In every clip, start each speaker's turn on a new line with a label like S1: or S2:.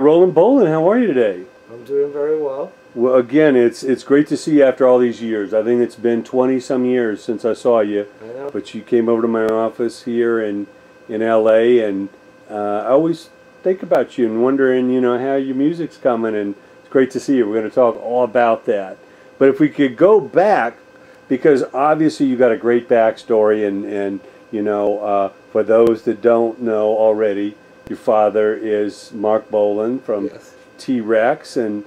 S1: Roland Bolan, how are you today?
S2: I'm doing very well.
S1: Well, again, it's great to see you after all these years. I think it's been 20-some years since I saw you.
S2: I know.
S1: But you came over to my office here in LA, and I always think about you and wondering, how your music's coming, and it's great to see you. We're going to talk all about that. But if we could go back, because obviously you got a great backstory, and for those that don't know already, your father is Marc Bolan from TREX, and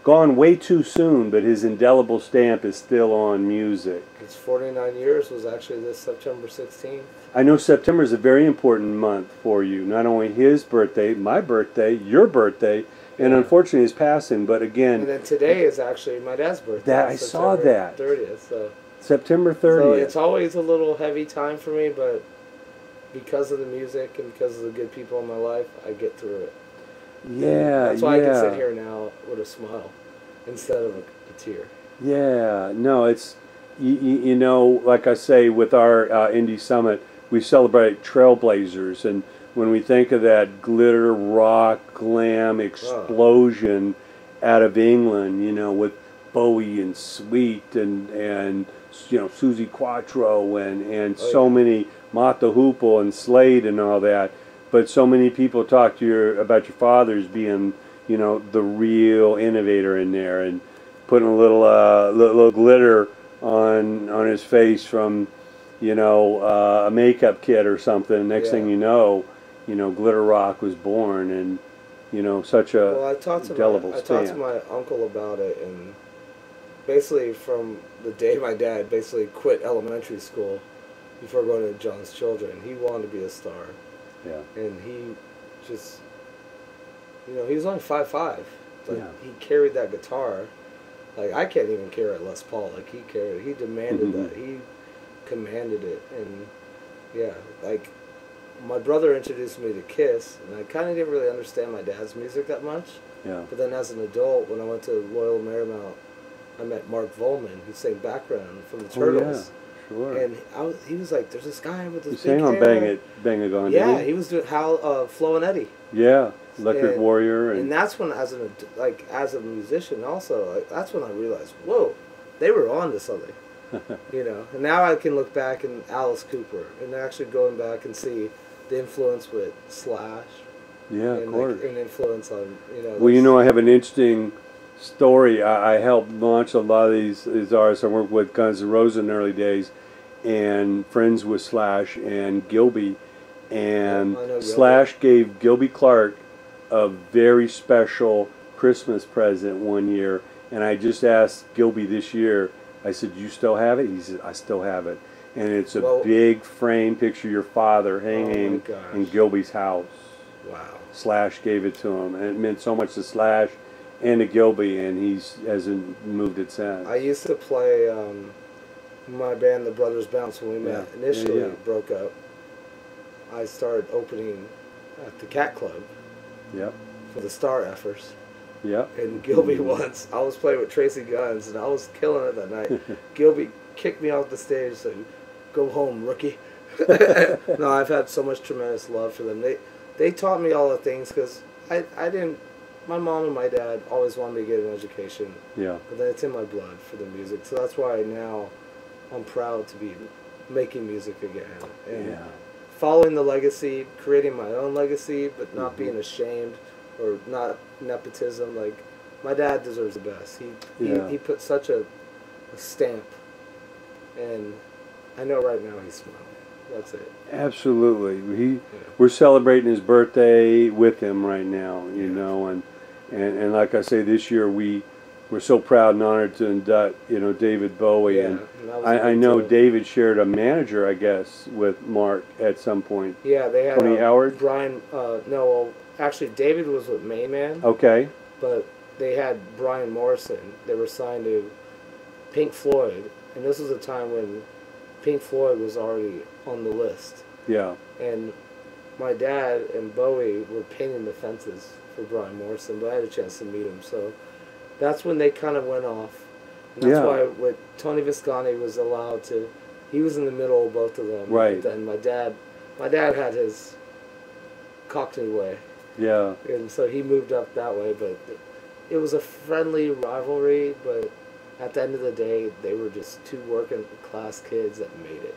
S1: gone way too soon, but his indelible stamp is still on music.
S2: It's 49 years, was actually this September 16th.
S1: I know September is a very important month for you. Not only his birthday, my birthday, your birthday, and unfortunately his passing, but again...
S2: And then today is actually my dad's birthday.
S1: I saw that.
S2: 30th, so...
S1: September 30th.
S2: So it's always a little heavy time for me, but because of the music and because of the good people in my life, I get through it.
S1: Yeah,
S2: that's why I can sit here now with a smile instead of a tear.
S1: Yeah, no, it's, like I say, with our Indie Summit, we celebrate trailblazers, and when we think of that glitter, rock, glam explosion out of England, with Bowie and Sweet and Susie Quattro and so many, Mott the Hoople and Slade and all that. But so many people talk to you about your father's being, the real innovator in there, and putting a little glitter on his face from, a makeup kit or something. Next thing you know, glitter rock was born, and such a indelible stamp.
S2: I talked to my uncle about it, and basically from the day my dad basically quit elementary school before going to John's Children, he wanted to be a star.
S1: Yeah.
S2: And he just, he was only 5'5". He carried that guitar. Like, I can't even carry a Les Paul. Like, he carried it. He demanded that. He commanded it. And, my brother introduced me to Kiss, and I kind of didn't really understand my dad's music that much.
S1: Yeah.
S2: But then as an adult, when I went to Loyola Marymount, I met Marc Volman, who sang background from the Turtles.
S1: Sure.
S2: And he was like, "There's this guy with this
S1: big hair." He sang on Bang It Gone.
S2: Yeah, he was doing Flo and Eddie.
S1: Yeah, Electric Warrior.
S2: And that's when, as a musician, also, that's when I realized, whoa, they were on to something. And now I can look back and Alice Cooper, and actually going back and see the influence with Slash.
S1: Yeah, of course.
S2: An influence on
S1: Well, I have an interesting story. I helped launch a lot of these artists. I worked with Guns N' Roses in the early days, and friends with Slash and Gilby, and Slash gave Gilby Clarke a very special Christmas present one year, and I just asked Gilby this year, I said, "You still have it?" He said, "I still have it." And it's a big frame picture of your father hanging in Gilby's house.
S2: Wow. Slash
S1: gave it to him, and it meant so much to Slash and to Gilby, and he hasn't moved it since.
S2: I used to play my band, the Brothers Bounce, when we met initially, broke up. I started opening at the Cat Club for the Star Effers. And Gilby once, I was playing with Tracy Guns, and I was killing it that night. Gilby kicked me off the stage and said, "Go home, rookie." No, I've had so much tremendous love for them. They taught me all the things, because I didn't... My mom and my dad always wanted me to get an education.
S1: Yeah.
S2: But then it's in my blood for the music. So that's why now I'm proud to be making music again. And following the legacy, creating my own legacy, but not being ashamed or not nepotism. Like, my dad deserves the best. He put such a stamp. And I know right now he's smiling. That's it.
S1: Absolutely. We're celebrating his birthday with him right now, and like I say, this year we're so proud and honored to induct, David Bowie. And I know David shared a manager, I guess, with Marc at some point.
S2: Yeah, they had
S1: Tony Howard?
S2: Brian, actually David was with Mayman.
S1: Okay.
S2: But they had Brian Morrison. They were signed to Pink Floyd, and this was a time when Pink Floyd was already on the list.
S1: Yeah.
S2: And my dad and Bowie were painting the fences for Brian Morrison, but I had a chance to meet him. So that's when they kind of went off. And that's why with Tony Visconti was allowed to, he was in the middle of both of them.
S1: Right.
S2: But then my dad had his Cockney way.
S1: Yeah.
S2: And so he moved up that way, but it was a friendly rivalry, but at the end of the day, they were just two working class kids that made it.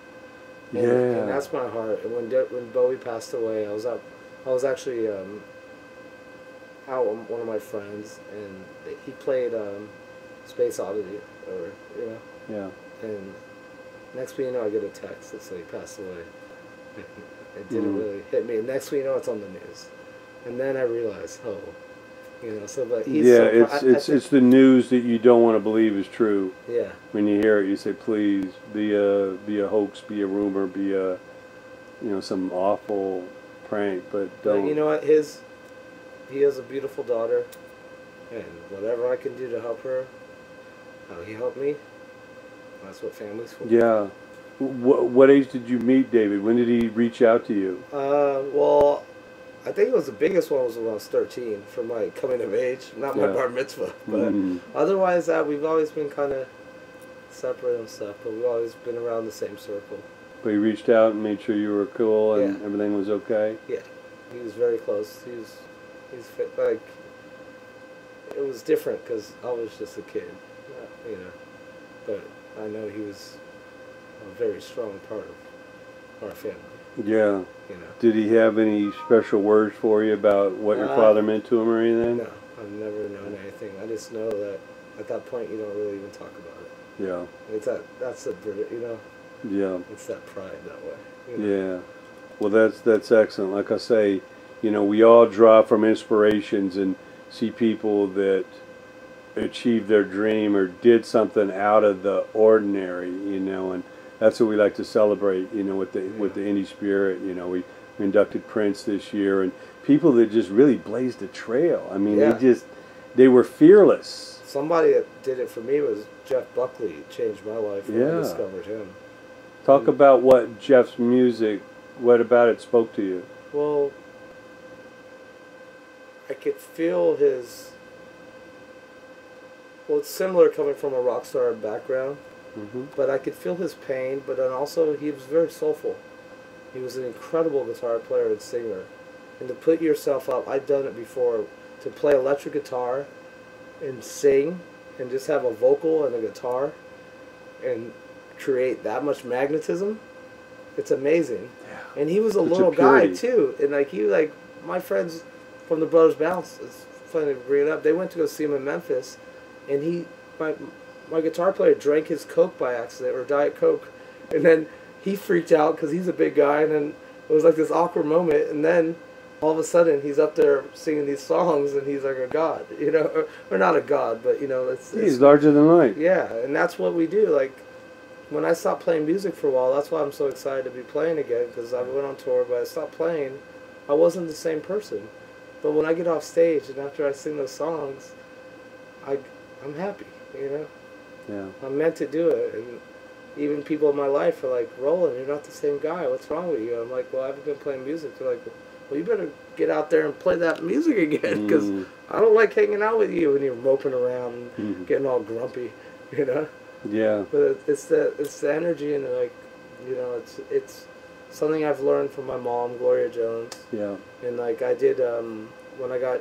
S2: And that's my heart. And when Bowie passed away, I was actually out with one of my friends, and he played Space Oddity, or
S1: Yeah.
S2: And next thing you know, I get a text that said he passed away. It didn't really hit me. And next thing you know, it's on the news, and then I realized, so but he's
S1: it's the news that you don't want to believe is true.
S2: Yeah.
S1: When you hear it, you say, please be a hoax, be a rumor, be a some awful prank, but don't.
S2: But you know what? He has a beautiful daughter, and whatever I can do to help her, how he helped me. That's what family's for.
S1: Yeah. What age did you meet David? When did he reach out to you?
S2: Well, I think it was the biggest one was when I was 13 for my coming of age, not my bar mitzvah. But otherwise, we've always been kind of separate and stuff, but we've always been around the same circle.
S1: But he reached out and made sure you were cool and everything was okay?
S2: Yeah. He was very close. He's fit, like, it was different because I was just a kid, but I know he was a very strong part of our family.
S1: Yeah. Did he have any special words for you about what your father meant to him or anything?
S2: No, I've never known anything. I just know that at that point you don't really even talk about it.
S1: Yeah.
S2: It's that's the
S1: Yeah.
S2: It's that pride that way.
S1: Yeah. Well, that's excellent. Like I say, we all draw from inspirations and see people that achieved their dream or did something out of the ordinary, and that's what we like to celebrate, with the indie spirit. We inducted Prince this year, and people that just really blazed a trail. I mean, they were fearless.
S2: Somebody that did it for me was Jeff Buckley. It changed my life when I discovered him.
S1: Talk about what Jeff's music, what about it spoke to you?
S2: Well, I could feel his... Well, it's similar coming from a rock star background, but I could feel his pain, but then also he was very soulful. He was an incredible guitar player and singer. And to put yourself up, I've done it before, to play electric guitar and sing and just have a vocal and a guitar and create that much magnetism, it's amazing. Yeah. And he was a little guy too, and my friends from the Brothers Bounce, it's funny to bring it up, they went to go see him in Memphis, and my guitar player drank his Coke by accident, or Diet Coke, and then he freaked out because he's a big guy, and then it was like this awkward moment, and then all of a sudden he's up there singing these songs, and he's like a god, or not a god, but he's
S1: larger than life.
S2: Yeah, and that's what we do. Like, when I stopped playing music for a while, that's why I'm so excited to be playing again, because I went on tour, but I stopped playing. I wasn't the same person. But when I get off stage and after I sing those songs, I'm happy,
S1: Yeah.
S2: I'm meant to do it. And even people in my life are like, Roland, you're not the same guy. What's wrong with you? I'm like, well, I haven't been playing music. They're like, well, you better get out there and play that music again, because I don't like hanging out with you when you're moping around and getting all grumpy,
S1: Yeah.
S2: But it's the energy, and it's something I've learned from my mom, Gloria Jones.
S1: Yeah.
S2: And I did when I got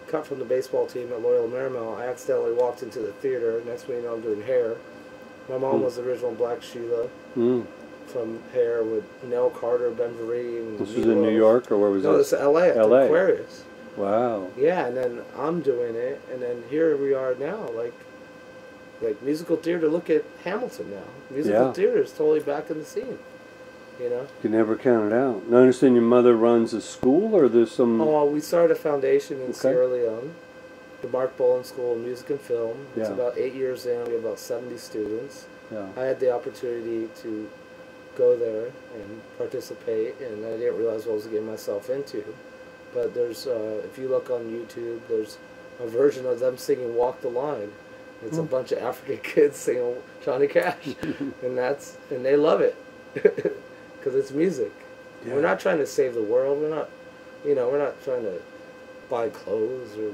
S2: cut from the baseball team at Loyola Marymount, I accidentally walked into the theater. Next thing you know, I'm doing hair. My mom was the original Black Sheila from Hair with Nell Carter, Ben Vereen.
S1: This was in New York, or where was it?
S2: No, this is L.A. at the Aquarius.
S1: Wow.
S2: Yeah, and then I'm doing it, and then here we are now, like musical theater. Look at Hamilton now. Musical theater is totally back in the scene. You can
S1: never count it out. Now, I understand your mother runs a school, or there's some...
S2: Oh, we started a foundation in Sierra Leone, the Marc School of Music and Film. It's about 8 years in. We have about 70 students.
S1: Yeah.
S2: I had the opportunity to go there and participate, and I didn't realize what I was getting myself into. But there's, if you look on YouTube, there's a version of them singing Walk the Line. It's a bunch of African kids singing Johnny Cash, and they love it. Because it's music. Yeah. We're not trying to save the world. We're not, we're not trying to buy clothes or,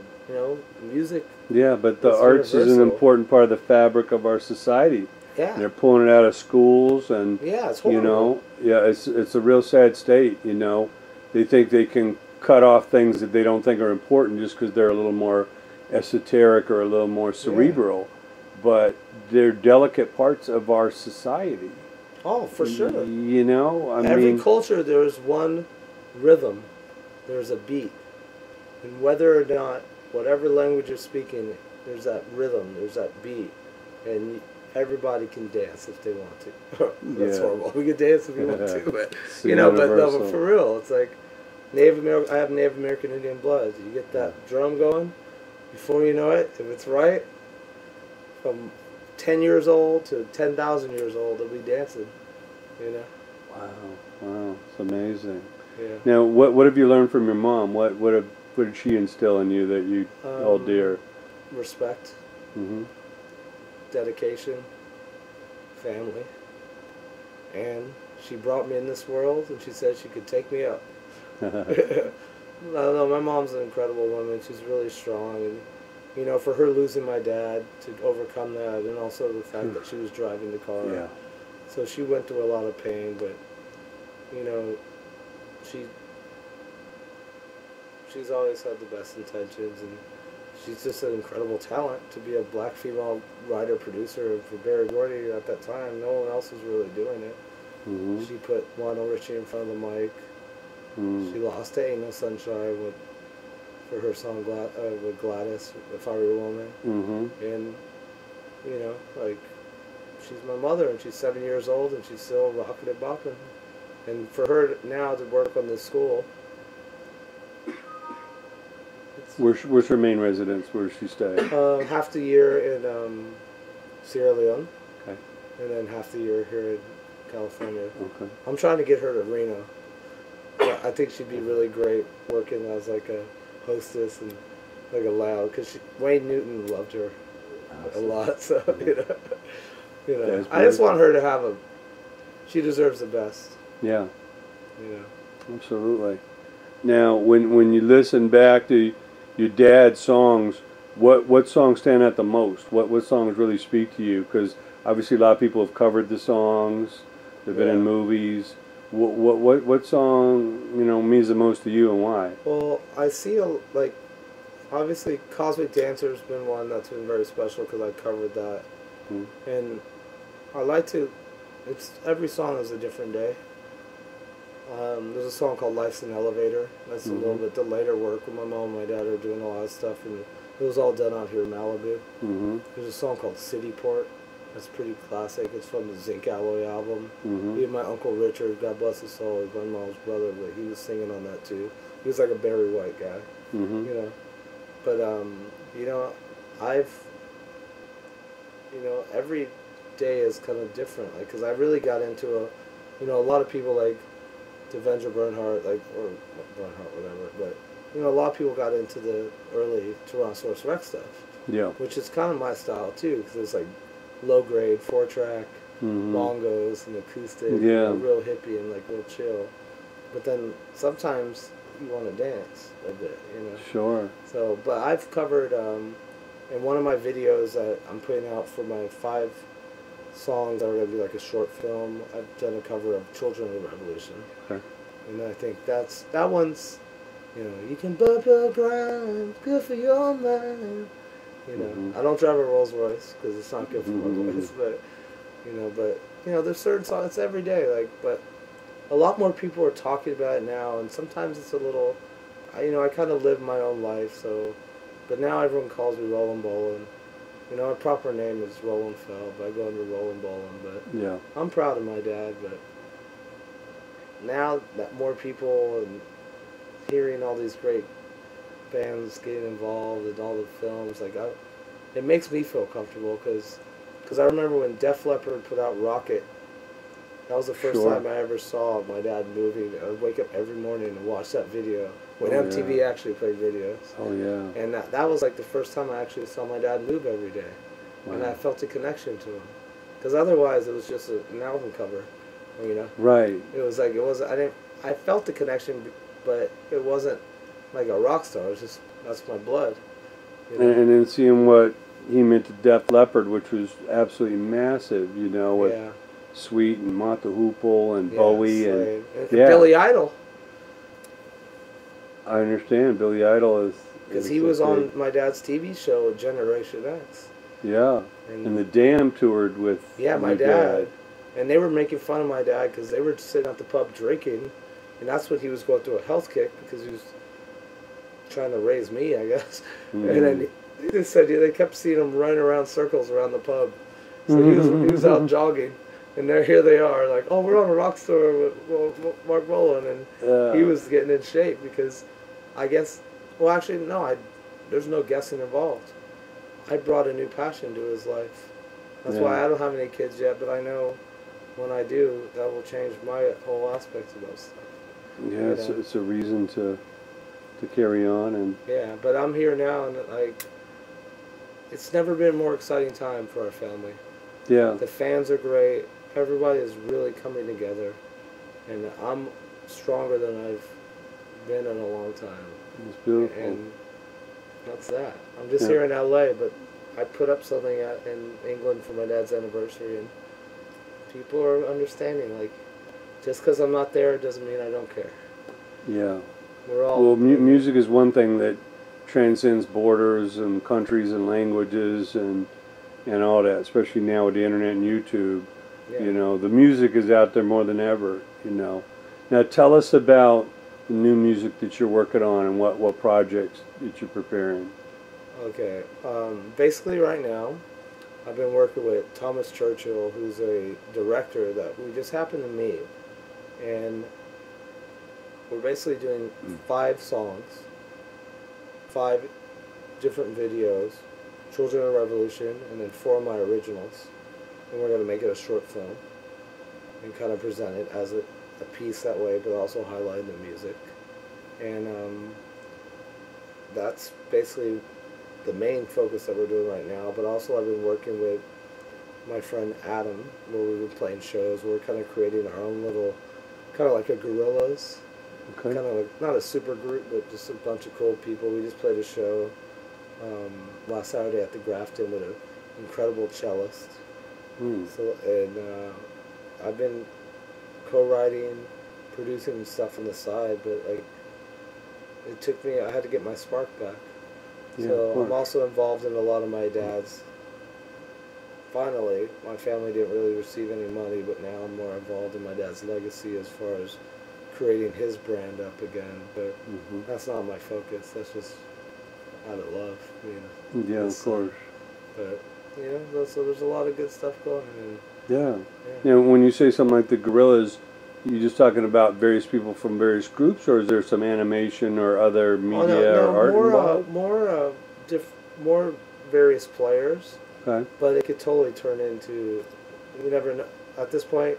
S2: music.
S1: Yeah, but the arts is an important part of the fabric of our society.
S2: Yeah.
S1: And they're pulling it out of schools, and
S2: it's horrible.
S1: it's a real sad state. They think they can cut off things that they don't think are important just because they're a little more esoteric or a little more cerebral, but they're delicate parts of our society.
S2: Oh, for sure.
S1: You know,
S2: every culture there's one rhythm, there's a beat, and whether or not whatever language you're speaking, there's that rhythm, there's that beat, and everybody can dance if they want to. That's horrible. We can dance if we want to, but you know, but for real, it's like Native American. I have Native American Indian blood. You get that drum going, before you know it, if it's right, from 10 years old to 10,000 years old, they'll be dancing. You know.
S1: Wow, it's amazing.
S2: Yeah.
S1: Now, what have you learned from your mom? What did she instill in you that you hold dear?
S2: Respect. Dedication, family, and she brought me in this world, and she said she could take me up. No, my mom's an incredible woman. She's really strong, and you know, for her losing my dad, to overcome that, and also the fact that she was driving the car.
S1: Yeah.
S2: So she went through a lot of pain, but you know, she's always had the best intentions, and she's just an incredible talent to be a black female writer producer for Barry Gordy at that time. No one else was really doing it. She put Lionel Richie in front of the mic. She lost to Ain't No Sunshine for her song with Gladys, If I Were a Woman. And you know, like, she's my mother, and she's 7 years old, and she's still rocking and bopping. And for her now to work on this school.
S1: Where's her main residence? Where does she stay?
S2: Half the year in Sierra Leone.
S1: Okay.
S2: And then half the year here in California.
S1: Okay.
S2: I'm trying to get her to Reno. I think she'd be really great working as like a hostess and like a loud, because Wayne Newton loved her a lot. So you know, I just want her to have she deserves the best.
S1: Yeah.
S2: You know.
S1: Absolutely. Now, when you listen back to your dad's songs, what songs stand out the most? What songs really speak to you? Because obviously a lot of people have covered the songs. They've been in movies. What song, you know, means the most to you, and why?
S2: Well, I see like, obviously Cosmic Dancer's been one that's been very special because I covered that, and I like to. Every song is a different day. There's a song called Life's an Elevator. That's a little bit the later work when my mom and my dad are doing a lot of stuff, and it was all done out here in Malibu. There's a song called City Port. That's pretty classic. It's from the Zinc Alloy album. Me and my Uncle Richard, God bless his soul, he's my mom's brother, but he was singing on that too. He was like a Barry White guy, you know. But, you know, every day is kind of different. Like, because I really got into a lot of people like Devendra Bernhardt, like, or Bernhardt, whatever, but, you know, a lot of people got into the early Tyrannosaurus Rex stuff. Yeah. Which is kind of my style too, because it's like low grade, 4-track, bongos and acoustic, you know, real hippie and like real chill. But then sometimes you want to dance a bit, you know. Sure. So, but I've covered in one of my videos that I'm putting out for my 5 songs that are going to be like a short film. I've done a cover of Children of the Revolution. Okay. And I think that one's, you know, you can bump your grind, good for your mind. You know, I don't drive a Rolls Royce because it's not good for my voice, but you know, there's certain songs. It's every day, like, but a lot more people are talking about it now, and sometimes it's a little, you know, I kind of live my own life, so, but now everyone calls me Rolan Bolan. You know, my proper name is Roland Fell, but I go under Rolan Bolan. But yeah, I'm proud of my dad. But now that more people and hearing all these great bands getting involved in all the films, like, it makes me feel comfortable because I remember when Def Leppard put out Rocket. That was the first time I ever saw my dad moving. I would wake up every morning and watch that video when MTV actually played videos. Oh yeah. And that was like the first time I actually saw my dad move every day, and I felt a connection to him. Because otherwise it was just an album cover, you know. Right. It was like I felt the connection, but it wasn't like a rock star. It was just, that's my blood. You know? And then seeing what he meant to Def Leppard, which was absolutely massive, you know, with Sweet and Mott the Hoople and Bowie and Billy Idol.
S1: I understand. Billy Idol is...
S2: Because he was on my dad's TV show, Generation X.
S1: Yeah. And the Dam toured with
S2: my dad. And they were making fun of my dad because they were sitting at the pub drinking. And that's when he was going through a health kick because he was trying to raise me, I guess. And then he just said they kept seeing him running around circles around the pub. So he was out jogging. And here they are, like, oh, we're on a rock store with Marc Bolan. And he was getting in shape because I guess, well, actually, no, there's no guessing involved. I brought a new passion to his life. That's why I don't have any kids yet, but I know when I do, that will change my whole aspect of those stuff.
S1: Yeah, it's a reason to carry on. And
S2: yeah, but I'm here now, and like, it's never been a more exciting time for our family.
S1: Yeah.
S2: The fans are great. Everybody is really coming together, and I'm stronger than I've been in a long time.
S1: It's beautiful.
S2: And that's that. I'm just here in LA, but I put up something in England for my dad's anniversary, and people are understanding. Like, just because I'm not there doesn't mean I don't care.
S1: Yeah.
S2: We're all...
S1: Well, music is one thing that transcends borders and countries and languages and all that, especially now with the internet and YouTube. Yeah. You know, the music is out there more than ever, you know. Now tell us about the new music that you're working on and what projects that you're preparing.
S2: Okay. Basically right now, I've been working with Thomas Churchill, who's a director that we just happened to meet. And we're basically doing 5 songs, 5 different videos, Children of the Revolution, and then 4 of my originals. And we're going to make it a short film and kind of present it as a piece that way, but also highlight the music. And that's basically the main focus that we're doing right now. But also I've been working with my friend Adam, where we've been playing shows. We're kind of creating our own little, kind of like a Gorillaz.
S1: Okay. Kind
S2: of like, not a super group, but just a bunch of cool people. We just played a show last Saturday at the Grafton with an incredible cellist. So, and I've been co-writing, producing stuff on the side, but like it took me, I had to get my spark back. Yeah, so I'm also involved in a lot of my dad's. Finally, my family didn't really receive any money, but now I'm more involved in my dad's legacy as far as creating his brand up again. But that's not my focus. That's just out of love, you know.
S1: Yeah, of course.
S2: But you know, so there's a lot of good stuff going on.
S1: Yeah. You know, when you say something like the Gorillaz, you just talking about various people from various groups, or is there some animation or other media or art involved?
S2: More various players.
S1: Okay.
S2: But it could totally turn into, you never know. At this point,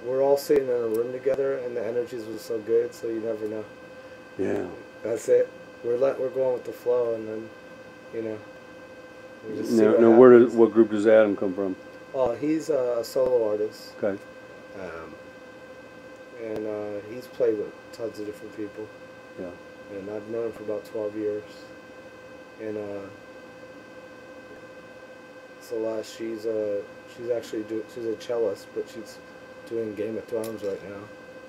S2: we're all sitting in a room together, and the energies were so good, so you never know.
S1: Yeah.
S2: That's it. We're going with the flow, and then, you know. We just
S1: now what group does Adam come from?
S2: Oh, he's a solo artist.
S1: Okay.
S2: And he's played with tons of different people.
S1: Yeah.
S2: And I've known him for about 12 years. And Celeste, she's a cellist, but she's doing Game of Thrones right now.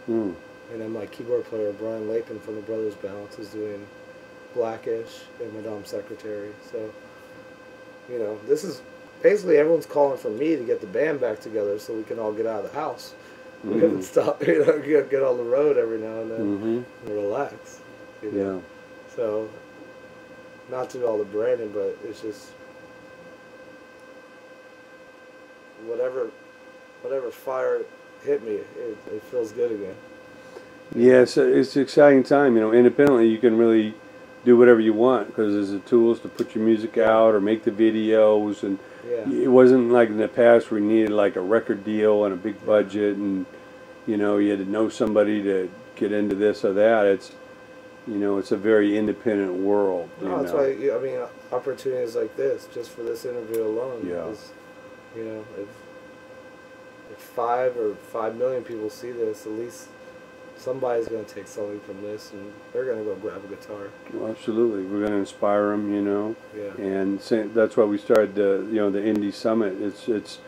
S2: And then my keyboard player Brian Lapin from the Brothers Balance is doing Blackish and Madame Secretary. So, you know, this is basically everyone's calling for me to get the band back together so we can all get out of the house. We haven't stopped, you know, get on the road every now and then and relax. You know? Yeah. So, not to do all the branding, but it's just whatever fire hit me, it feels good again.
S1: Yeah, so it's an exciting time. You know, independently you can really do whatever you want because there's the tools to put your music out or make the videos, and it wasn't like in the past where you needed like a record deal and a big budget, and you know you had to know somebody to get into this or that. It's, you know, it's a very independent world.
S2: No, that's why, I mean, opportunities like this, just for this interview alone, is, you know, if 5 million people see this, at least somebody's going to take something from this, and they're going to go grab a guitar.
S1: Well, absolutely, we're going to inspire them, you know.
S2: Yeah.
S1: And that's why we started the the Indie Summit. It's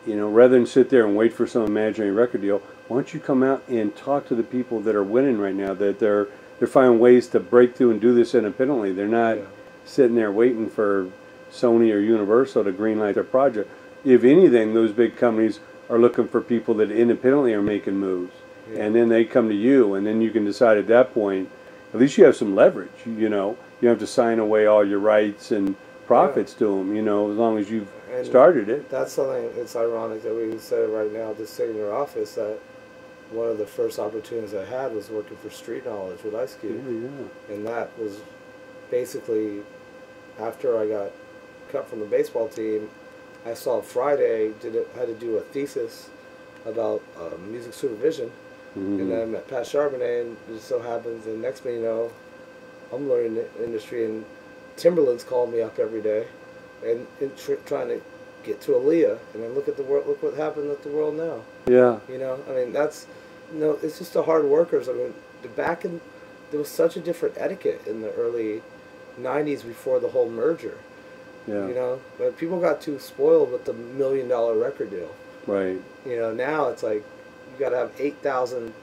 S1: you know, rather than sit there and wait for some imaginary record deal, why don't you come out and talk to the people that are winning right now, that they're they're finding ways to break through and do this independently. They're not sitting there waiting for Sony or Universal to greenlight their project. If anything, those big companies are looking for people that independently are making moves. And then they come to you, and then you can decide at that point, at least you have some leverage, you know. You don't have to sign away all your rights and profits to them, you know, as long as you've started it.
S2: That's something, it's ironic that we say right now, just sitting in your office, that one of the first opportunities I had was working for Street Knowledge with Ice Cube. And that was basically after I got cut from the baseball team. I saw Friday, had to do a thesis about music supervision. And then I met Pat Charbonnet, and it just so happens, and next thing you know, I'm learning the industry, and Timberland's calling me up every day, and trying to get to Aaliyah, and then look at the world. Look what happened with the world now.
S1: Yeah.
S2: You know, I mean, that's, you know, it's just the hard workers. I mean, there was such a different etiquette in the early '90s before the whole merger.
S1: Yeah.
S2: You know, but people got too spoiled with the $1 million record deal.
S1: Right.
S2: You know, now it's like you got to have 8,000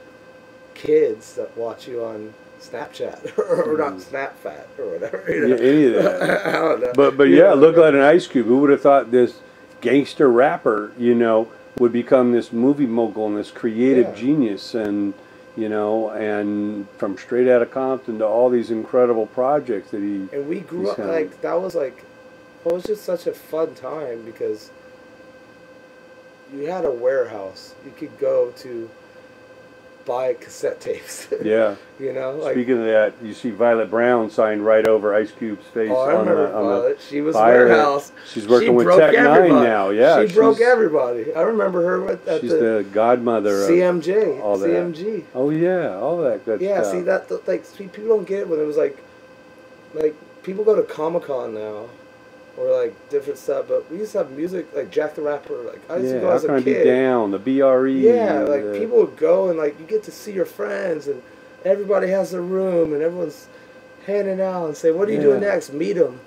S2: kids that watch you on Snapchat or not Snapfat or whatever. You know?
S1: Yeah, any of that.
S2: I don't know.
S1: But yeah, look at an Ice Cube. Who would have thought this gangster rapper, you know, would become this movie mogul and this creative genius, and you know, and from Straight Outta Compton to all these incredible projects that he.
S2: And we grew up like that was like, it was just such a fun time because you had a warehouse. You could go to buy cassette tapes.
S1: Yeah.
S2: You know, like,
S1: speaking of that, you see Violet Brown signed right over Ice Cube's face
S2: on
S1: the
S2: she was warehouse.
S1: She's working with Tech Nine now. Yeah,
S2: she broke everybody. I remember her at
S1: she's the godmother of
S2: CMJ.
S1: All that.
S2: CMG.
S1: Oh yeah, all that good stuff.
S2: Yeah, see that like people don't get it when it was like people go to Comic-Con now. Or like different stuff, but we used to have music like Jack the Rapper. Like I used to go as a kid.
S1: Be Down, the BRE.
S2: Yeah, like people would go and like you get to see your friends and everybody has a room and everyone's handing out and say, "What are you doing next?" Meet them,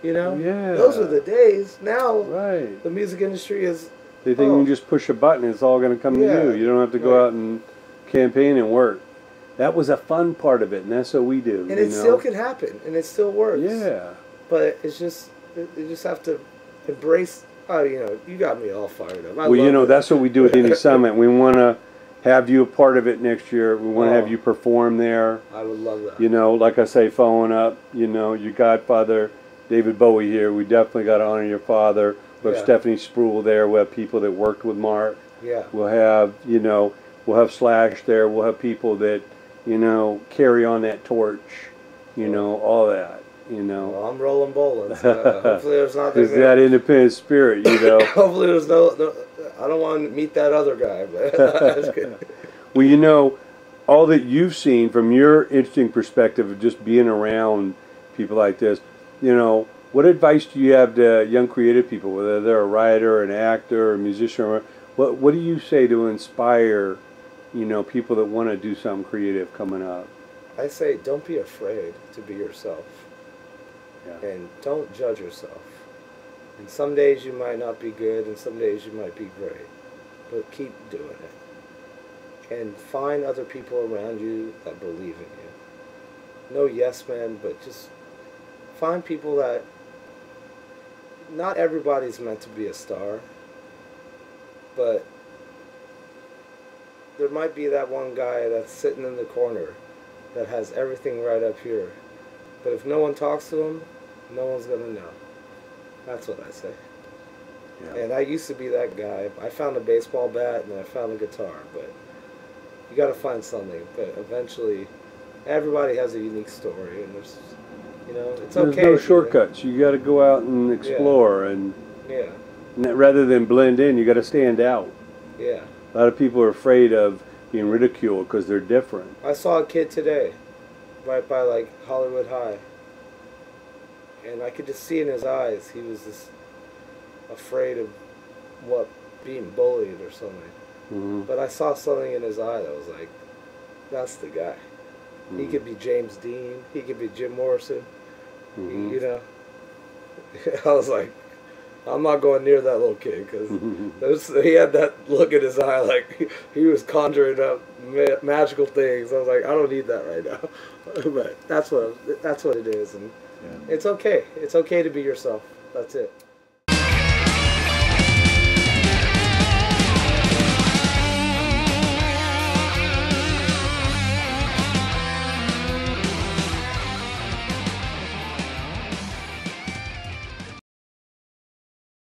S2: you know.
S1: Yeah.
S2: Those were the days. Now,
S1: right.
S2: The music industry is.
S1: They think you can just push a button and it's all going to come to you. You don't have to go out and campaign and work. That was a fun part of it, and that's what we do.
S2: And it still can happen, and it still works.
S1: Yeah.
S2: But it's just. You just have to embrace. Oh, you know, you got me all fired up.
S1: Well, you know, that's what we do at Indie Summit. We want to have you a part of it next year. We want to have you perform there.
S2: I would love that.
S1: You know, like I say, following up, you know, your godfather, David Bowie here. We definitely got to honor your father. We'll have Stephanie Spruill there. We'll have people that worked with Marc.
S2: Yeah.
S1: We'll have, you know, we'll have Slash there. We'll have people that, you know, carry on that torch, you know, all that. You know,
S2: well, I'm rolling bowling. So hopefully, there's not.
S1: There's that independent spirit, you know.
S2: Hopefully, there's no. I don't want to meet that other guy, but that's good.
S1: Well, you know, all that you've seen from your interesting perspective of just being around people like this, you know, what advice do you have to young creative people, whether they're a writer, an actor, a musician, or what do you say to inspire, you know, people that want to do something creative coming up?
S2: I say, don't be afraid to be yourself. And don't judge yourself. And some days you might not be good, and some days you might be great. But keep doing it. And find other people around you that believe in you. No yes men, but just find people that... Not everybody's meant to be a star. But there might be that one guy that's sitting in the corner that has everything right up here. But if no one talks to him, no one's going to know. That's what I say. Yeah. And I used to be that guy. I found a baseball bat and I found a guitar. But you got to find something. But eventually, everybody has a unique story. And there's, you know, it's okay.
S1: There's no shortcuts. You got to go out and explore. And rather than blend in, you got to stand out.
S2: Yeah.
S1: A lot of people are afraid of being ridiculed because they're different.
S2: I saw a kid today, right by like Hollywood High, and I could just see in his eyes he was just afraid of being bullied or something. But I saw something in his eye that was like, that's the guy. He could be James Dean, he could be Jim Morrison, you know. I was like, I'm not going near that little kid because he had that look in his eye like he was conjuring up magical things. I was like, I don't need that right now. But that's what it is, and it's okay. It's okay to be yourself. That's it.